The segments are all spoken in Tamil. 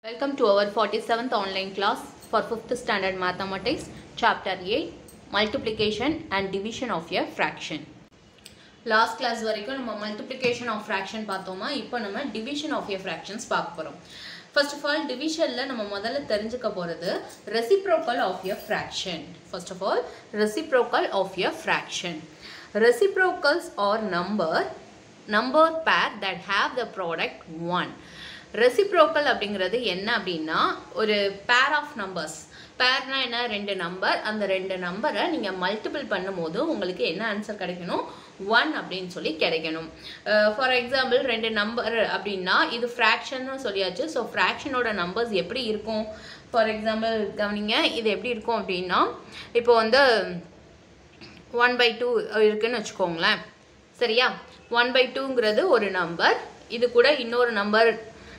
Welcome to our 47th online class for 5th standard mathematics, chapter 8, multiplication and division of a fraction. Last class வரைக்கும் நம்ம multiplication of fraction பார்த்தோமா, இப்போ நம்ம division of a fractions பார்க்க போறோம். First of all, divisionல நம்ம முதல்ல தெரிஞ்சுக்க போறது reciprocal of a fraction. First of all, reciprocal of a fraction. Reciprocals are number pair that have the product 1. Reciprocal அப்படிங்கிறது என்ன அப்படின்னா ஒரு pair of numbers. பேர்னா என்ன, ரெண்டு நம்பர், அந்த ரெண்டு நம்பரை நீங்கள் மல்டிபிள் பண்ணும்போது உங்களுக்கு என்ன ஆன்சர் கிடைக்கணும், 1 அப்படின்னு சொல்லி கிடைக்கணும். ஃபார் எக்ஸாம்பிள் ரெண்டு நம்பர் அப்படின்னா இது ஃப்ராக்ஷன்னு சொல்லியாச்சு. ஸோ ஃப்ராக்ஷனோட நம்பர்ஸ் எப்படி இருக்கும், ஃபார் எக்ஸாம்பிள் கவனிங்க, இது எப்படி இருக்கும் அப்படின்னா இப்போ வந்து 1/2 இருக்குன்னு வச்சுக்கோங்களேன். சரியா, 1/2ங்கிறது ஒரு நம்பர், இது கூட இன்னொரு நம்பர்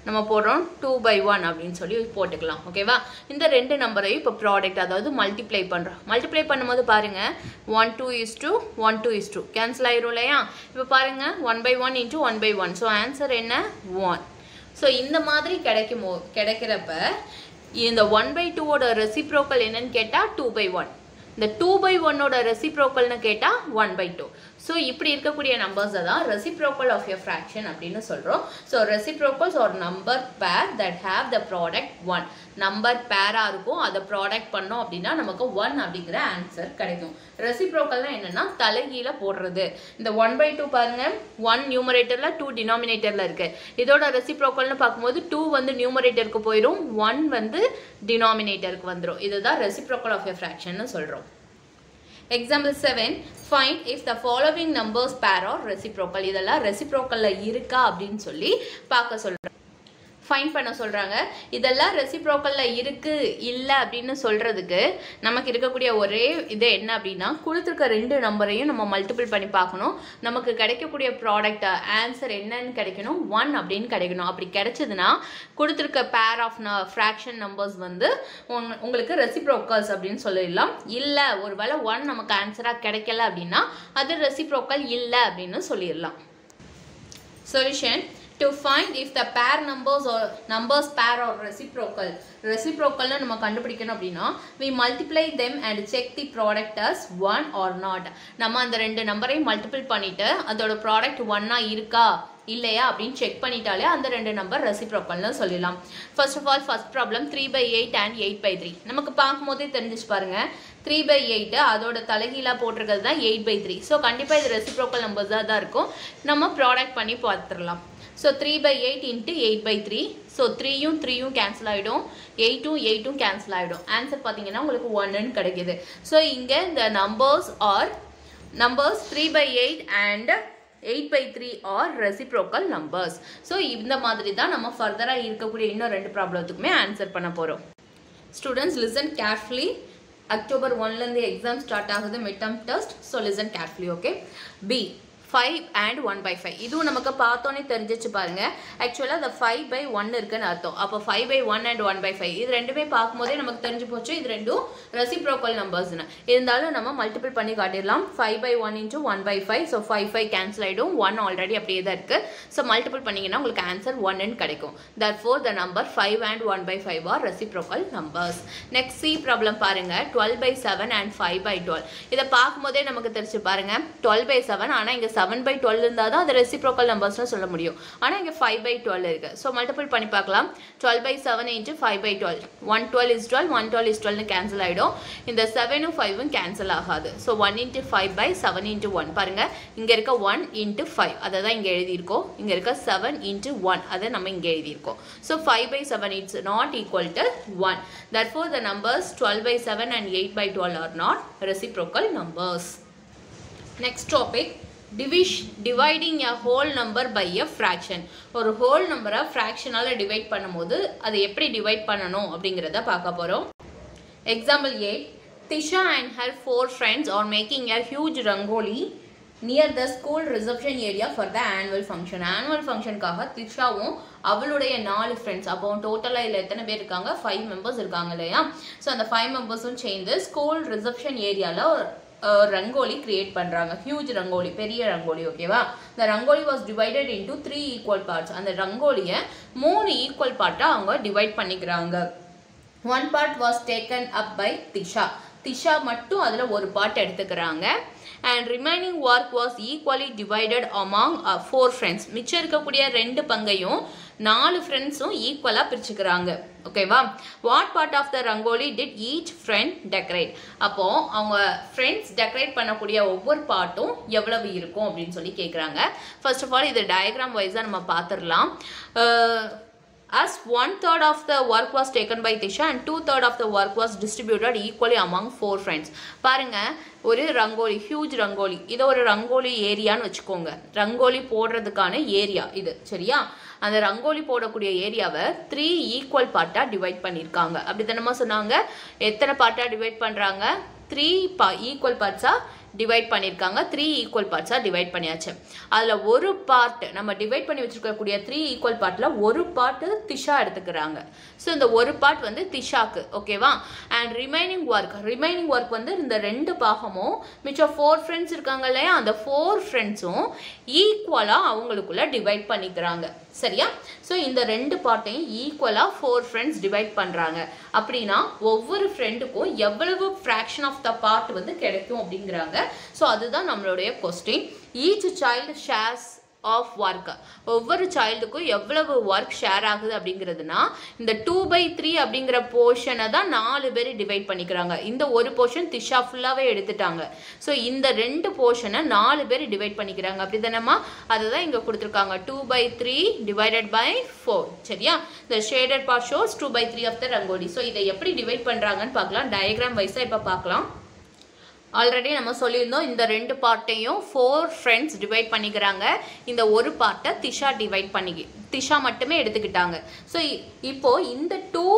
நம்ம போடுறோம் 2/1 அப்படின்னு சொல்லி போட்டுக்கலாம். ஓகேவா, இந்த ரெண்டு நம்பரையும் இப்போ ப்ராடக்ட் அதாவது மல்டிப்ளை பண்ணுறோம். மல்டிப்ளை பண்ணும்போது பாருங்கள் 1/2 கேன்சல் ஆயிரும் இல்லையா. இப்போ பாருங்கள் 1/1 × 1/1. ஸோ ஆன்சர் என்ன, 1. ஸோ இந்த மாதிரி கிடைக்கிறப்ப இந்த 1/2ஓட ரெசிப்ரோக்கல் என்னன்னு கேட்டால் 2/1. இந்த 2/1ஓட ரெசிப்ரோக்கல்னு கேட்டால் 1/2. ஸோ இப்படி இருக்கக்கூடிய நம்பர்ஸை தான் ரெசிப்ரோக்கல் ஆஃப் எ ஃப்ராக்ஷன் அப்படின்னு சொல்கிறோம். ஸோ ரெசிப்ரோக்கல்ஸ் ஒரு நம்பர் பேர் that have the product 1. Number பேராக இருக்கும், அதை ப்ராடக்ட் பண்ணோம் அப்படின்னா நமக்கு 1 அப்படிங்கிற ஆன்சர் கிடைக்கும். ரெசிப்ரோக்கல்னால் என்னென்னா தலைகீழ போடுறது. இந்த 1/2 பாருங்கள், 1 நியூமரேட்டரில் 2 டினாமினேட்டரில் இருக்குது. இதோட ரெசிப்ரோக்கல்னு பார்க்கும்போது 2 வந்து நியூமரேட்டருக்கு போயிடும், 1 வந்து டினாமினேட்டருக்கு வந்துடும். இதுதான் ரெசிப்ரோக்கல் ஆஃப் எ ஃப்ராக்ஷன்னு சொல்கிறோம். Example 7, find if the following numbers pair or reciprocal. இதெல்லாம் ரெசிப்ரோக்கல்ல இருக்கா அப்படின்னு சொல்லி பார்க்க சொல்றேன், ஃபைண்ட் பண்ண சொல்கிறாங்க. இதெல்லாம் ரெசிப்ரோக்கல்ல இருக்குது இல்லை அப்படின்னு சொல்கிறதுக்கு நமக்கு இருக்கக்கூடிய ஒரே இது என்ன அப்படின்னா கொடுத்துருக்க ரெண்டு நம்பரையும் நம்ம மல்டிபிள் பண்ணி பார்க்கணும். நமக்கு கிடைக்கக்கூடிய ப்ராடக்ட் ஆன்சர் என்னன்னு கிடைக்கணும், 1 அப்படின்னு கிடைக்கணும். அப்படி கிடைச்சதுன்னா கொடுத்துருக்க பேர் ஆஃப் ஃப்ராக்ஷன் நம்பர்ஸ் வந்து உங்களுக்கு ரெசிப்ரோக்கல்ஸ் அப்படின்னு சொல்லிடலாம். இல்லை ஒருவேளை 1 நமக்கு ஆன்சராக கிடைக்கல அப்படின்னா அது ரெசிப்ரோக்கல் இல்லை அப்படின்னு சொல்லிடலாம். Solution: to find if the pair numbers pair or reciprocal நம்ம கண்டுபிடிக்கணும் அப்படின்னா we multiply them and check the product as 1 or not. நம்ம அந்த ரெண்டு நம்பரையும் மல்டிபிள் பண்ணிட்டு அதோட ப்ராடக்ட் 1 இருக்கா இல்லையா அப்படின்னு செக் பண்ணிட்டாலே அந்த ரெண்டு நம்பர் ரெசிப்ரோக்கல்னு சொல்லலாம். First of all first problem 3/8 and 8/3 நமக்கு பார்க்கும்போதே தெரிஞ்சிச்சு பாருங்க. 3/8 அதோட தலைகீழாக போட்டிருக்கிறது தான் 8/3. ஸோ கண்டிப்பாக இது ரெசிப்ரோக்கல் நம்பர்ஸாக தான் இருக்கும். நம்ம ப்ராடக்ட் பண்ணி பார்த்துடலாம். ஸோ 3/8 × 8/3. ஸோ 3யும் 3யும் கேன்சல் ஆகிடும், 8ம் கேன்சல் ஆகிடும். ஆன்சர் பார்த்தீங்கன்னா உங்களுக்கு 1ன்னு கிடைக்கிது. ஸோ இங்கே இந்த numbers 3/8 and 8/3 are reciprocal numbers. So இந்த மாதிரி தான் நம்ம ஃபர்தராக இருக்கக்கூடிய இன்னும் ரெண்டு ப்ராப்ளத்துக்குமே ஆன்சர் பண்ண போகிறோம். Students listen carefully. அக்டோபர் 1லேருந்து எக்ஸாம் ஸ்டார்ட் ஆகுது, mid term test. So listen carefully. Okay, B 5 and 1/5. இதுவும் நமக்கு பார்த்தோன்னே தெரிஞ்சிச்சு பாருங்க. ஆக்சுவலாக அந்த 5/1 இருக்குன்னு அர்த்தம். அப்போ 5/1 and 1/5 இது ரெண்டுமே பார்க்கும்போதே நமக்கு தெரிஞ்சு போச்சு இது ரெண்டும் ரெசிப்ரோக்கல் நம்பர்ஸ்னு. இருந்தாலும் நம்ம மல்டிபிள் பண்ணி காட்டிடலாம். 5/1 × 1/5. ஸோ 5 கேன்சல் ஆகிடும், 1 ஆல்ரெடி அப்படியே தான் இருக்குது. ஸோ மல்டிபிள் பண்ணிங்கன்னா உங்களுக்கு ஆன்சர் 1ன்னு கிடைக்கும். therefore the number 5 and 1/5 are reciprocal numbers. next C problem பாருங்க. 12/7 and 5/12. இதை பார்க்கும்போதே நமக்கு தெரிஞ்சு பாருங்க 12/7. ஆனால் இங்கே 7/12 இருந்தால் தான் அது ரெசிப்ரோக்கல் நம்பர்ஸ்னு சொல்ல முடியும். ஆனால் இங்கே 5/12 இருக்குது. ஸோ மல்டிபிள் பண்ணி பார்க்கலாம். 12/7 × 5/12. 112 is 12, 112 is 12னு கேன்சல் ஆகிடும். இந்த 7ம் 5ம் கேன்சல் ஆகாது. ஸோ 1 × 5/7 × 1 பாருங்கள். இங்கே இருக்க 1 × 5 அதை தான் இங்கே எழுதியிருக்கோம். இங்கே இருக்க 7 × 1 அதை நம்ம இங்கே எழுதியிருக்கோம். So 5/7 it's not equal to 1. therefore the numbers 12/7 and 8/12 are not reciprocal numbers. next topic, dividing a whole number by a fraction. ஒரு ஹோல் நம்பரை ஃப்ராக்ஷனால் டிவைட் பண்ணும்போது அதை எப்படி டிவைட் பண்ணணும் அப்படிங்கிறத பார்க்க போகிறோம். Example 8, Tisha and her 4 friends are making a huge rangoli near the school reception area for the annual function. annual functionக்காக திஷாவும் அவளுடைய 4 ஃப்ரெண்ட்ஸ், அப்போ டோட்டலாக இதில் எத்தனை பேர் இருக்காங்க, 5 மெம்பர்ஸ் இருக்காங்க இல்லையா. ஸோ அந்த 5 மெம்பர்ஸும் சேர்ந்து ஸ்கூல் ரிசப்ஷன் ஏரியாவில் ரங்கோலி கிரியேட் பண்றாங்க. ஹியூஜ் ரங்கோலி, பெரிய ரங்கோலி. ஓகேவா? the rangoli was divided into 3 equal parts. அந்த ரங்கோலியை 3 ஈக்குவல் பார்ட்டா அவங்க டிவைட் பண்ணிக்கிறாங்க. one part was taken up by Tisha. Tisha மட்டும் அதுல ஒரு part எடுத்துக்கறாங்க. and remaining work was equally divided among 4 friends. மிச்சம் இருக்கக்கூடிய ரெண்டு பங்கையும் 4 ஃப்ரெண்ட்ஸும் ஈக்குவலா பிரிச்சுக்கறாங்க. ஓகேவா? what part of the rangoli did each friend decorate? அப்போ அவங்க ஃப்ரெண்ட்ஸ் டெக்கரேட் பண்ணக்கூடிய ஒவ்வொரு பார்ட்டும் எவ்வளவு இருக்கும் அப்படினு சொல்லி கேக்குறாங்க. ஃபர்ஸ்ட் ஆஃப் ஆல் இது டயகிராம் வைஸா நம்ம பாத்துறலாம். As 1/3 of the work was taken by Tisha and 2/3 of the work was distributed equally among 4 friends. பாருங்க, ஒரு ரங்கோலி, ஹியூஜ் ரங்கோலி, இது ஒரு ரங்கோலி ஏரியான்னு வச்சுக்கோங்க. ரங்கோலி போடுறதுக்கான ஏரியா இது, சரியா? அந்த ரங்கோலி போடக்கூடிய ஏரியாவை 3 ஈக்குவல் பார்ட்டா டிவைட் பண்ணிருக்காங்க. அப்படி தானமா சொன்னாங்க? எத்தனை பார்ட்டா டிவைட் பண்றாங்க? 3 ஈக்குவல் பார்ட்ஸா டிவைட் பண்ணிருக்காங்க. 3 ஈக்குவல் பார்ட்ஸா டிவைட் பண்ணியாச்சு. அதுல ஒரு பார்ட் நம்ம டிவைட் பண்ணி வச்சிருக்கக்கூடிய 3 ஈக்குவல் பார்ட்ல ஒரு பார்ட் திஷா எடுத்துக்கறாங்க. சோ இந்த ஒரு பார்ட் வந்து திஷாக்கு. ஓகேவா? and remaining work வந்து இந்த ரெண்டு பாகமும் மிச்சம் 4 ஃப்ரெண்ட்ஸ் இருக்காங்க இல்லையா, அந்த 4 ஃப்ரெண்ட்ஸும் ஈக்குவலா அவங்களுக்குள்ள டிவைட் பண்ணிக்கறாங்க. சரியா? சோ இந்த ரெண்டு பார்ட்டையும் ஈக்குவலா 4 ஃப்ரெண்ட்ஸ் டிவைட் பண்றாங்க. அப்படினா ஒவ்வொரு ஃப்ரெண்டுக்கும் எவ்வளவு fraction of the part வந்து கிடைக்கும் அப்படிங்கறாங்க. சோ அதுதான் நம்மளுடைய question. each child shares of work. ஒவ்வொரு சைல்டுக்கும் எவ்வளவு work ஷேர் ஆகுது அப்படிங்கிறதுனா இந்த 2/3 அப்படிங்கிற போர்ஷனை தான் 4 பேர் டிவைட் பண்ணிக்கறாங்க. இந்த ஒரு போர்ஷன் திஷா ஃபுல்லாவே எடுத்துட்டாங்க. சோ இந்த ரெண்டு போர்ஷனை 4 பேர் டிவைட் பண்ணிக்கறாங்க. அப்படிதானமா? அதுதான் இங்க கொடுத்திருக்காங்க. 2/3 divided by 4. சரியா? the shaded part shows 2/3 of the rangoli. So இதை எப்படி டிவைட் பண்றாங்கன்னு பார்க்கலாம். டயகிராம் வைஸா இப்ப பார்க்கலாம். ஆல்ரெடி நம்ம சொல்லியிருந்தோம், இந்த ரெண்டு பார்ட்டையும் 4 ஃப்ரெண்ட்ஸ் டிவைட் பண்ணிக்கிறாங்க. இந்த ஒரு பார்ட்டை திஷா டிவைட் திஷா மட்டுமே எடுத்துக்கிட்டாங்க. ஸோ இப்போ இந்த 2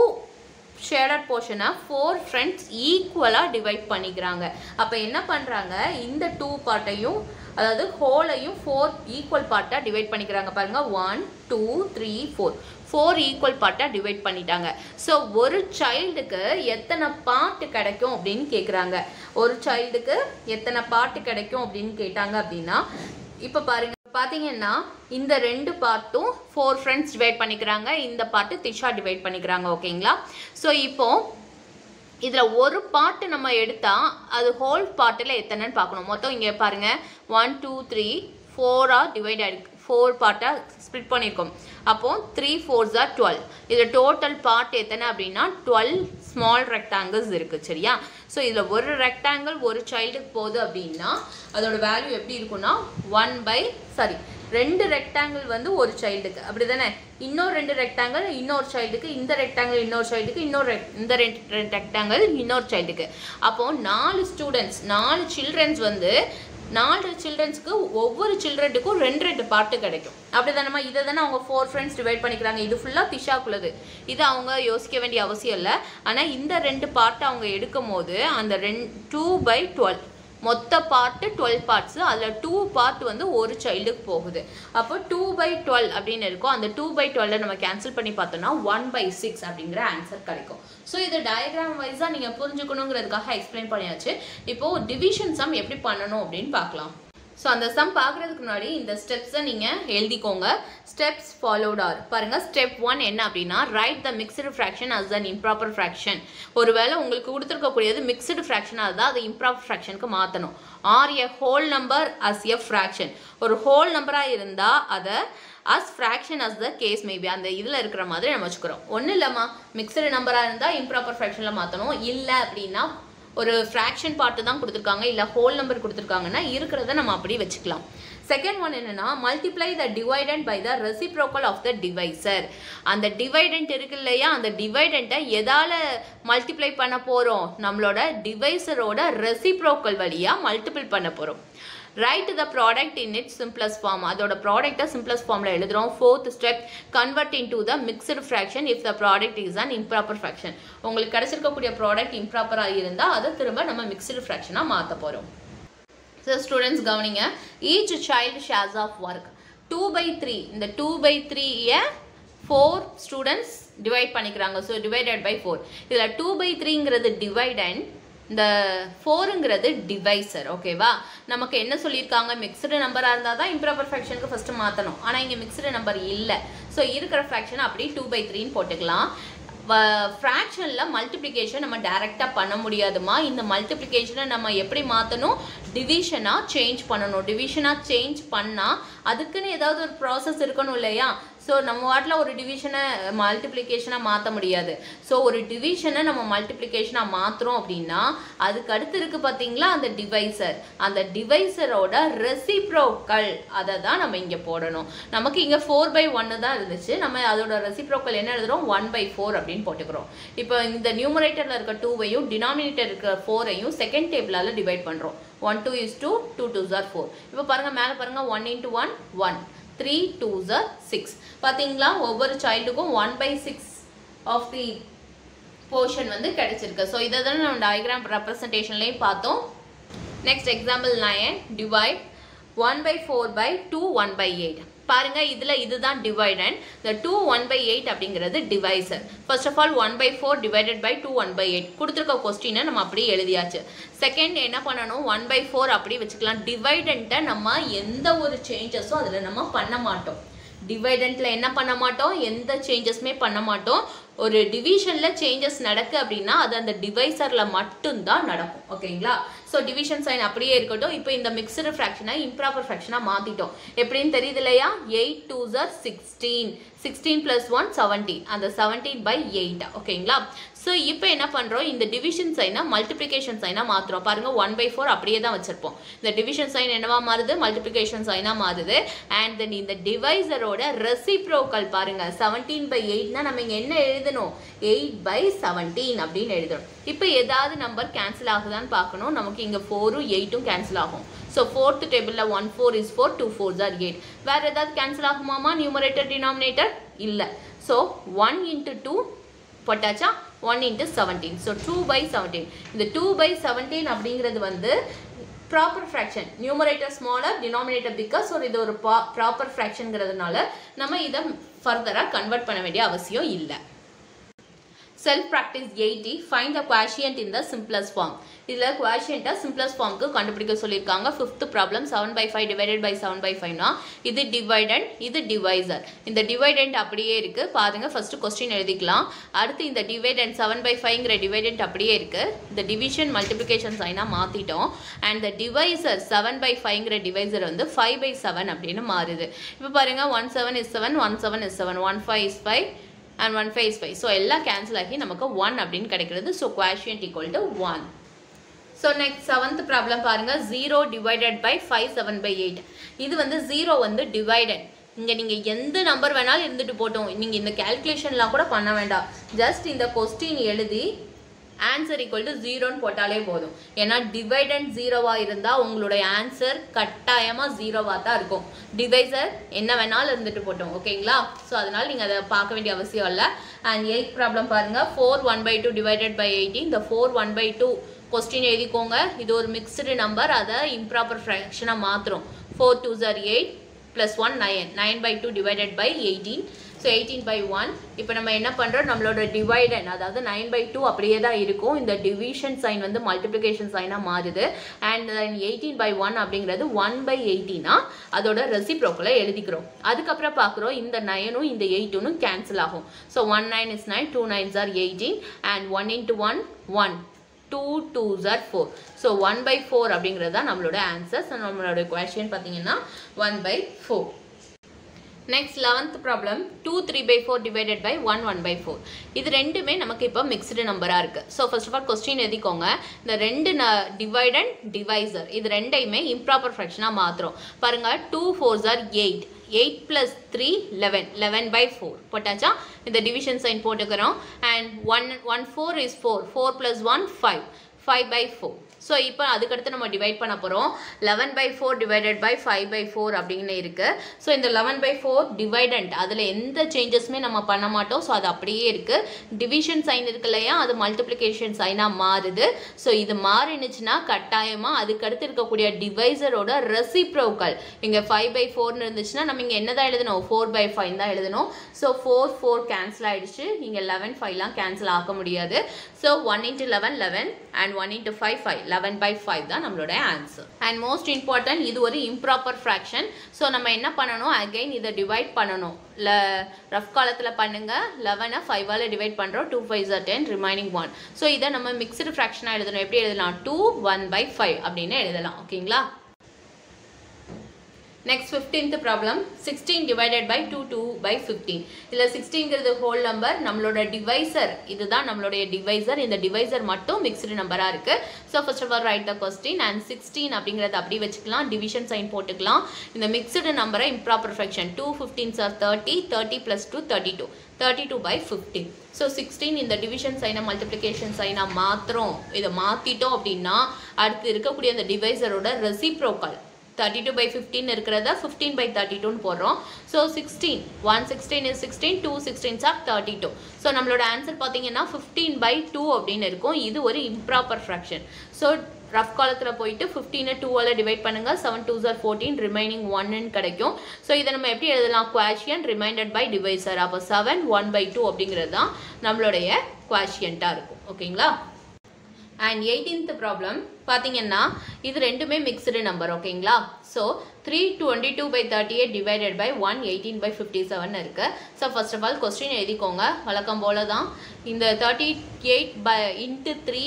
ஷேடட் போர்ஷனை 4 ஃப்ரெண்ட்ஸ் ஈக்குவலா டிவைட் பண்ணிக்கிறாங்க. அப்ப என்ன பண்றாங்க? இந்த 2 பார்ட்டையும், அதாவது ஹோலையும் 4 ஈக்குவல் பார்ட்டா டிவைட் பண்ணிக்கிறாங்க. பாருங்க, 1 2 3 4 ஈக்குவல் பார்ட்டா டிவைட் பண்ணிட்டாங்க. ஸோ ஒரு சைல்டுக்கு எத்தனை பார்ட் கிடைக்கும் அப்படின்னு கேட்குறாங்க. ஒரு சைல்டுக்கு எத்தனை பார்ட் கிடைக்கும் அப்படின்னு கேட்டாங்க. அப்படின்னா இப்போ பார்த்தீங்கன்னா இந்த ரெண்டு பார்ட்டும் 4 ஃப்ரெண்ட்ஸ் டிவைட் பண்ணிக்கிறாங்க. இந்த பார்ட்டு திஷா டிவைட் பண்ணிக்கிறாங்க. ஓகேங்களா? ஸோ இப்போ இதில் ஒரு பார்ட் நம்ம எடுத்தா அது ஹோல் பார்ட்டில் எத்தனைன்னு பார்க்கணும். மொத்தம் இங்கே பாருங்க, 1 2 3 4 டிவைட் ஆகிருக்கு. 4 பார்ட்டா ஸ்ப்ளிட் பண்ணியிருக்கோம். அப்போ 3 4s are 12. இது டோட்டல் பார்ட் எத்தனை அப்படின்னா 12 ஸ்மால் ரெக்டாங்கிள்ஸ் இருக்கு. சரியா? ஸோ இதில் ஒரு ரெக்டாங்கிள் ஒரு சைல்டுக்கு போகுது அப்படின்னா அதோட வேல்யூ எப்படி இருக்குன்னா 2 ரெக்டாங்கிள் வந்து ஒரு சைல்டுக்கு, அப்படிதானே? இன்னொரு 2 ரெக்டாங்கிள் இன்னொரு சைல்டுக்கு, இந்த ரெக்டாங்கிள் இன்னொரு சைல்டுக்கு, இந்த ரெண்டு ரெக்டாங்கிள் இன்னொரு சைல்டுக்கு. அப்போ 4 சில்ட்ரன்ஸ் வந்து 4 சில்ட்ரன்ஸ்க்கு ஒவ்வொரு சில்ட்ரனுக்கும் 2 பார்ட் கிடைக்கும். அப்படிதானமா? இதை தானே அவங்க 4 ஃப்ரெண்ட்ஸ் டிவைட் பண்ணிக்கிறாங்க. இது ஃபுல்லா திஷாக்குள்ளது. இது அவங்க யோசிக்க வேண்டிய அவசியம் இல்லை. ஆனால் இந்த 2 பார்ட் அவங்க எடுக்கும் போது அந்த 2/12 மொத்த பார்ட் 12 பார்ட்ஸ். அதில் 2 பார்ட் வந்து ஒரு சைல்டுக்கு போகுது. அப்போ 2/12 அப்படின்னு இருக்கும். அந்த 2/12 நம்ம கேன்சல் பண்ணி பார்த்தோம்னா 1/6 அப்படிங்கிற ஆன்சர் கிடைக்கும். ஸோ இது டயக்ராம் வைஸாக நீங்கள் புரிஞ்சுக்கணுங்கிறதுக்காக எக்ஸ்பிளைன் பண்ணியாச்சு. இப்போது டிவிஷன் சம் எப்படி பண்ணணும் அப்படின்னு பார்க்கலாம். ஸோ அந்த சம் பார்க்குறதுக்கு முன்னாடி இந்த ஸ்டெப்ஸை நீங்கள் எழுதிக்கோங்க. Steps followed are. பாருங்கள், ஸ்டெப் 1 என்ன அப்படின்னா write the mixed fraction as an improper fraction. ஒருவேளை உங்களுக்கு கொடுத்துருக்கக்கூடியது மிக்சடு ஃப்ராக்ஷனாக இருந்தால் அதை இம்ப்ராப்பர் ஃப்ராக்ஷனுக்கு மாற்றணும். Or a whole number as a fraction. ஒரு ஹோல் நம்பராக இருந்தால் அதை as fraction as the case maybe அந்த இதில் இருக்கிற மாதிரி நம்ம வச்சுக்கிறோம். ஒன்றும் இல்லைம்மா, மிக்சடு நம்பராக இருந்தால் இம்ப்ராப்பர் ஃப்ராக்ஷனில் மாற்றணும். இல்லை அப்படின்னா ஒரு ஃப்ராக்ஷன் பார்ட்டு தான் கொடுத்துருக்காங்க, இல்லை ஹோல் நம்பர் கொடுத்துருக்காங்கன்னா இருக்கிறத நம்ம அப்படி வச்சுக்கலாம். செகண்ட் ஒன் என்னன்னா multiply the dividend by the reciprocal of the divisor. அந்த டிவைடண்ட் இருக்கு இல்லையா, அந்த டிவைடண்ட்டை எதால மல்டிப்ளை பண்ண போகிறோம்? நம்மளோட டிவைசரோட ரெசிப்ரோக்கல் வழியாக மல்டிபிள் பண்ண போகிறோம். Write the product in its simplest form. அதோட ப்ராடக்டை சிம்பிளஸ்ட் ஃபார்மில் எழுதுகிறோம். 4th step convert into the mixed fraction if the product is an improper fraction. உங்களுக்கு கிடைச்சிருக்கக்கூடிய ப்ராடக்ட் இம்ப்ராப்பராக இருந்தால் அதை திரும்ப நம்ம மிக்சடு ஃப்ராக்ஷனாக மாற்ற போகிறோம். ஸோ ஸ்டூடெண்ட்ஸ் கவனிங்க, each child shares of work 2/3. இந்த 2/3 4 ஸ்டூடெண்ட்ஸ் டிவைட் பண்ணிக்கிறாங்க. So divided by 4. இதில் 2/3ங்கிறது டிவைடண்ட், இந்த 4ங்கிறது டிவைசர். ஓகேவா? நமக்கு என்ன சொல்லியிருக்காங்க, மிக்சடு நம்பராக இருந்தால் தான் இம்ப்ராப்பர் ஃப்ராக்ஷனுக்கு ஃபஸ்ட்டு மாற்றணும். ஆனால் இங்கே மிக்சடு நம்பர் இல்லை. ஸோ இருக்கிற ஃப்ராக்ஷனை அப்படியே 2/3 போட்டுக்கலாம். ஃப்ராக்ஷனில் மல்டிப்ளிகேஷன் நம்ம டைரெக்டாக பண்ண முடியாதுமா. இந்த மல்டிப்ளிகேஷனை நம்ம எப்படி மாற்றணும், டிவிஷனாக சேஞ்ச் பண்ணணும். டிவிஷனாக சேஞ்ச் பண்ணால் அதுக்குன்னு ஏதாவது ஒரு ப்ராசஸ் இருக்கணும் இல்லையா? ஸோ நம்ம வாட்டில் ஒரு டிவிஷனை மல்டிப்ளிகேஷனாக மாற்ற முடியாது. ஸோ ஒரு டிவிஷனை நம்ம மல்டிப்ளிகேஷனாக மாற்றுறோம் அப்படின்னா அதுக்கு அடுத்து இருக்குது பார்த்தீங்களா அந்த டிவைசர். அந்த டிவைசரோட ரெசிப்ரோக்கல் அதை தான் நம்ம இங்கே போடணும். நமக்கு இங்கே 4/1 தான் இருந்துச்சு. நம்ம அதோட ரெசிப்ரோக்கல் என்ன எழுதுகிறோம், 1/4 அப்படின்னு போட்டுக்கிறோம். இப்போ இந்த நியூமரேட்டரில் இருக்க 2வையும் டினாமினேட்டர் இருக்கிற 4ஐயும் செகண்ட் டேபிளால் டிவைட் பண்ணுறோம். 1 2 is 2, 2 2s are 4. இப்போ பாருங்கள் மேலே பாருங்கள், 1 into 1 1, 3 2s are 6. பார்த்தீங்களா, ஒவ்வொரு சைல்டுக்கும் 1/6 ஆஃப் தி போர்ஷன் வந்து கிடைச்சிருக்கு. ஸோ இதை தான் நம்ம டயக்ராம் ரெப்ரசன்டேஷன்லேயும் பார்த்தோம். Next example 9, divide 1/4/2 1/8. பாருங்க, இதில் இதுதான் டிவைடண்ட். இந்த 2 1/8 அப்படிங்கிறது divisor. First of all 1/4 divided by 2 1/8 கொடுத்துருக்க கொஸ்டினை நம்ம அப்படியே எழுதியாச்சு. செகண்ட் என்ன பண்ணணும், 1/4 அப்படி வச்சுக்கலாம். டிவைடண்ட்டை நம்ம எந்த ஒரு சேஞ்சஸும் அதில் நம்ம பண்ண மாட்டோம். டிவைடண்ட்டில் என்ன பண்ண மாட்டோம், எந்த சேஞ்சஸுமே பண்ண மாட்டோம். ஒரு டிவிஷனில் சேஞ்சஸ் நடக்கு அப்படின்னா அது அந்த டிவைசரில் மட்டும்தான் நடக்கும். ஓகேங்களா? ஸோ டிவிஷன் சைன் அப்படியே இருக்கட்டும். இப்போ இந்த மிக்சடு ஃப்ராக்ஷனை இம்ப்ராப்பர் ஃப்ராக்ஷனாக மாற்றிட்டோம். எப்படின்னு தெரியுது இல்லையா? 8 2s are 16, 16 + 1 17, அந்த 17/8. ஓகேங்களா? ஸோ இப்போ என்ன பண்ணுறோம், இந்த டிவிஷன் சைனை மல்டிப்ளிகேஷன் சைனாக மாற்றுறோம். பாருங்கள், 1/4 அப்படியே தான் வச்சுருப்போம். இந்த டிவிஷன் சைன் என்னவா மாறுது, மல்டிப்ளிகேஷன் சைனாக மாறுது. அண்ட் தென் இந்த டிவைசரோட ரெசிப்ரோக்கல் பாருங்கள், 17/8னா நம்ம இங்கே என்ன எழுதணும், 8/17 அப்படின்னு எழுதணும். இப்போ ஏதாவது நம்பர் கேன்சல் ஆகுதான்னு பார்க்கணும். நமக்கு இங்கே 4ம் 8ம் கேன்சல் ஆகும். ஸோ 4th டேபிளில் 1 4 is 4, 2 4s are 8. வேறு ஏதாவது கேன்சல் ஆகுமாமா, நியூமரேட்டர் டினாமினேட்டர் இல்லை. ஸோ 1 into 2 போட்டாச்சா, 1 into 17. ஸோ 2/17. இந்த 2/17 அப்படிங்கிறது வந்து proper fraction. Numerator smaller, denominator bigger. So இது ஒரு ப்ராப்பர் ஃப்ராக்ஷன்ங்கிறதுனால நம்ம இதை ஃபர்தராக கன்வெர்ட் பண்ண வேண்டிய அவசியம் இல்லை. Self practice 80, find the quotient in the simplest form. இதில் quotient simplest formக்கு கண்டுபிடிக்க சொல்லியிருக்காங்க. 5th problem 7/5 divided by 7/5னா இது dividend, இது divisor. இந்த dividend அப்படியே இருக்கு. பாருங்க, first question எழுதிக்கலாம். அடுத்து இந்த dividend 7/5ங்கிற dividend அப்படியே இருக்கு. இந்த division multiplication sign மாத்திட்டோம். and the divisor 7/5ங்கிற divisor வந்து 5/7 அப்படின்னு மாறுது. இப்போ பாருங்க, 1 7 is 7, 1 7 is 7, 1 5 is 5 and 1 5 is 5. So எல்லாம் கேன்சல் ஆகி நமக்கு 1 அப்படின்னு கிடைக்கிறது. So quotient equal to 1. So next 7th problem பாருங்க, 0 டிவைடட் பை 5 7/8. இது வந்து 0 வந்து டிவைடட். இங்கே நீங்கள் எந்த நம்பர் வேணாலும் இருந்துட்டு போட்டோம். நீங்கள் இந்த கேல்குலேஷன்லாம் கூட பண்ண வேண்டாம். ஜஸ்ட் இந்த கொஸ்டின் எழுதி ஆன்சர் ஈக்குவல் டு 0ன்னு போட்டாலே போதும். ஏன்னா டிவைடண்ட் 0வாக இருந்தால் உங்களுடைய ஆன்சர் கட்டாயமாக 0வாக தான் இருக்கும். டிவைசர் என்ன வேணாலும் இருந்துட்டு போட்டோம். ஓகேங்களா? ஸோ அதனால் நீங்கள் அதை பார்க்க வேண்டிய அவசியம் இல்லை. அண்ட் 8th ப்ராப்ளம் பாருங்கள், 4 1/2 டிவைடட் பை 18. இந்த 4 1/2 கொஸ்டின் எழுதிக்கோங்க. இது ஒரு மிக்சடு நம்பர், அதை இம்ப்ராப்பர் ஃப்ராக்ஷனாக மாற்றுறோம். 4 2s are 8 + 1 9, 9/2 divided by 18. So 18/1. இப்போ நம்ம என்ன பண்ணுறோம், நம்மளோட டிவைடன் அதாவது 9/2 அப்படியே தான் இருக்கும். இந்த டிவிஷன் சைன் வந்து மல்டிப்ளிகேஷன் சைனாக மாறுது. அண்ட் 18/1 அப்படிங்கிறது 1/18னா அதோட ரெசிப்ரோக்கலை எழுதிக்கிறோம். அதுக்கப்புறம் பார்க்குறோம், இந்த 9ம் இந்த 8ம் கேன்சல் ஆகும். So 1 9 is 9, 2 9s are 18 and 1 into 1 1, 2 2s are 4. So 1/4 அப்படிங்கிறது தான் நம்மளோட ஆன்சர். ஸோ நம்மளோட கொஸ்டின் பார்த்தீங்கன்னா 1/4. Next 11th problem, 2 3/4 divided by 1 1/4. இது ரெண்டுமே நமக்கு இப்போ மிக்ஸ்டு நம்பராக இருக்குது. So first of all question எழுதிக்கோங்க. இந்த ரெண்டு டிவைடண்ட் டிவைசர் இது ரெண்டையுமே இம்ப்ராப்பர் ஃப்ராக்ஷனாக மாற்றுறோம். பாருங்கள், 2 4s are 8, 8 + 3 11, 11/4 போட்டாச்சா. இந்த டிவிஷன் சைன் போட்டுக்கிறோம். And 1 4 is 4, 4 + 1 5, 5/4. ஸோ இப்போ அதுக்கடுத்து நம்ம டிவைட் பண்ண போகிறோம். 11/4 டிவைடட் பை 5/4 அப்படின்னு இருக்குது. ஸோ இந்த 11/4 டிவைடண்ட் அதில் எந்த சேஞ்சஸுமே நம்ம பண்ண மாட்டோம். ஸோ அது அப்படியே இருக்குது. டிவிஷன் சைன் இருக்கு இல்லையா, அது மல்டிப்ளிகேஷன் சைனாக மாறுது. ஸோ இது மாறினுச்சுன்னா கட்டாயமாக அதுக்கடுத்து இருக்கக்கூடிய டிவைசரோட ரெசிப்ரோக்கல் இங்கே 5/4ன்னு இருந்துச்சுன்னா நம்ம இங்கே என்ன தான் எழுதணும், 4/5 தான் எழுதணும். ஸோ 4 4 கேன்சல் ஆகிடுச்சு. இங்கே 11 5லாம் கேன்சல் ஆக முடியாது. ஸோ 1 × 11 11 and 1 into 5 5 11/5 தான் நம்மளோட ஆன்சர். அண்ட் மோஸ்ட் இம்பார்ட்டன்ட், இது ஒரு இம்ப்ராப்பர் ஃப்ராக்ஷன். ஸோ நம்ம என்ன பண்ணணும், அகைன் இதை டிவைட் பண்ணணும். ரஃப் காலத்தில் பண்ணுங்க. 11 5ஆல் டிவைட் பண்ணுறோம். 2 5s are 10, ரிமைனிங் 1. ஸோ இதை நம்ம மிக்சடு ஃப்ராக்ஷனாக எழுதணும். எப்படி எழுதலாம், 2 1/5 அப்படின்னு எழுதலாம். ஓகேங்களா. Next 15th problem, 16 divided by 2 2/15. இதுல 16ங்கிறது ஹோல் நம்பர், நம்மளோட டிவைசர் இதுதான் நம்மளுடைய டிவைசர். இந்த டிவைசர் மட்டும் மிக்ஸ்டு நம்பரா இருக்கு. So first of all write the question. And 16 அப்படிங்கிறத அப்படி வச்சுக்கலாம், டிவிஷன் சைன் போட்டுக்கலாம். இந்த மிக்ஸ்டு நம்பரை improper fraction 2 15s are 30, 30 plus 2 32, 32/15. So 16 இந்த டிவிஷன் சைனை மல்டிப்ளிகேஷன் சைனாக மாத்திரம். இதை மாற்றிட்டோம் அப்படின்னா அடுத்து இருக்கக்கூடிய அந்த டிவைசரோட ரெசிப்ரோக்கல் 32/15 இருக்கிறத 15/32 போடுறோம். So 16 1 16 is 16, 2 16s are 32. So நம்மளோட ஆன்சர் பார்த்தீங்கன்னா 15/2 அப்படின்னு இருக்கும். இது ஒரு இம்ப்ராப்பர் ஃப்ராக்ஷன். ஸோ ரஃப் காலத்தில் போயிட்டு 15 2ஆல் டிவைட் பண்ணுங்க. 7 2s are 14, ரிமைனிங் 1 கிடைக்கும். ஸோ இதை நம்ம எப்படி எழுதலாம், குவாஷியன்ட் ரிமைண்டட் பை டிவைசர். அப்போ 7 1/2 அப்படிங்கிறது தான் நம்மளுடைய குவாஷியண்ட்டாக இருக்கும். ஓகேங்களா. அண்ட் 18th ப்ராப்ளம் பார்த்தீங்கன்னா இது ரெண்டுமே மிக்சடு நம்பர். ஓகேங்களா. ஸோ 322/38 டிவைடட் பை 118/57 இருக்கு. So first of all question எழுதிக்கோங்க. வழக்கம் போல தான் இந்த 38 into 3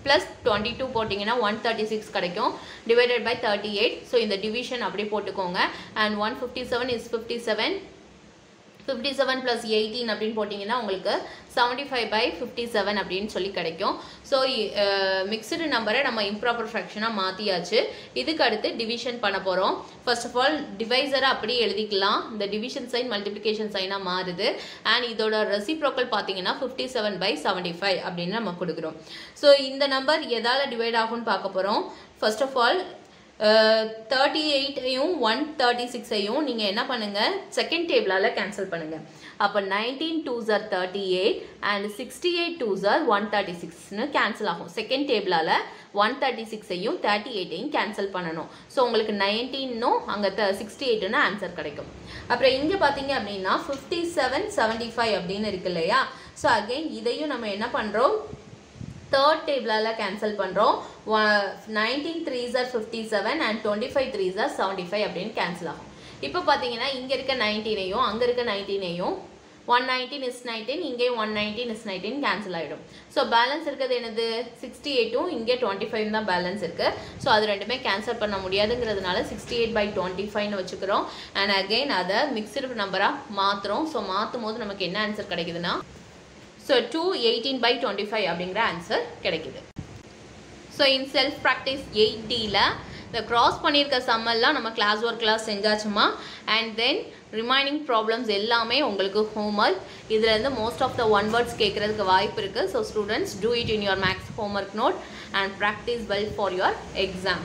plus 22 போட்டிங்கன்னா 136 கிடைக்கும். Divided by 38. ஸோ இந்த டிவிஷன் அப்படி போட்டுக்கோங்க. And 157 is 57. 57 plus 18 அப்படின்னு போட்டிங்கன்னா உங்களுக்கு 75/57 அப்படின்னு சொல்லி கிடைக்கும். ஸோ மிக்சடு நம்பரை நம்ம இம்ப்ராப்பர் ஃப்ராக்ஷனாக மாற்றியாச்சு. இதுக்கு அடுத்து டிவிஷன் பண்ண போகிறோம். ஃபர்ஸ்ட் ஆஃப் ஆல் டிவைசரை அப்படி எழுதிக்கலாம். இந்த டிவிஷன் சைன் மல்டிப்ளிகேஷன் சைனாக மாறுது. அண்ட் இதோட ரெசிப்ரோக்கல் பார்த்தீங்கன்னா 57/75 அப்படின்னு நம்ம கொடுக்குறோம். ஸோ இந்த நம்பர் எதால் டிவைட் ஆகும்னு பார்க்க போகிறோம். ஃபர்ஸ்ட் ஆஃப் ஆல் 38ஐயும் 136ஐயும் நீங்கள் என்ன பண்ணுங்கள், செகண்ட் டேபிளால் கேன்சல் பண்ணுங்கள். அப்போ 19 2s are 38 and 68 2s are 136ன்னு கேன்சல் ஆகும். செகண்ட் டேபிளால் 136ஐயும் 38ஐயும் கேன்சல் பண்ணணும். ஸோ உங்களுக்கு 19னும் அங்கே 68ன்னு ஆன்சர் கிடைக்கும். அப்புறம் இங்கே பார்த்தீங்க அப்படின்னா 57 75 அப்படின்னு இருக்கு இல்லையா. ஸோ அகெயின் இதையும் நம்ம என்ன பண்ணுறோம், தேர்ட் டேபிளால் கேன்சல் பண்ணுறோம். 19 3s are 57 and 25 3s are 75 அப்படின்னு கேன்சல் ஆகும். இப்போ பார்த்தீங்கன்னா இங்கே இருக்க 19ஐயும் அங்கே இருக்க 19ஐயும் 119 is 19, இங்கேயும் 119 is 19 கேன்சல் ஆகிடும். ஸோ பேலன்ஸ் இருக்கிறது என்னது, 68ம் இங்கே 25 தான் பேலன்ஸ் இருக்குது. ஸோ அது ரெண்டுமே கேன்சல் பண்ண முடியாதுங்கிறதுனால 68/25ன்னு வச்சுக்கிறோம். அண்ட் அகெயின் அதை மிக்சடு நம்பராக மாற்றுறோம். ஸோ மாற்றும் போது நமக்கு என்ன ஆன்சர் கிடைக்குதுன்னா, ஸோ 218/25 அப்படிங்கிற ஆன்சர் கிடைக்குது. ஸோ இன் செல்ஃப் ப்ராக்டிஸ் 8Dல இந்த க்ராஸ் பண்ணியிருக்க சம்மெல்லாம் நம்ம கிளாஸ் ஒர்க்லாம் செஞ்சாச்சுமா. அண்ட் தென் ரிமைனிங் ப்ராப்ளம்ஸ் எல்லாமே உங்களுக்கு ஹோம்ஒர்க். இதுலேருந்து most of the one words கேட்குறதுக்கு வாய்ப்பு இருக்குது. So students do it in your maths homework note and practice well for your exam.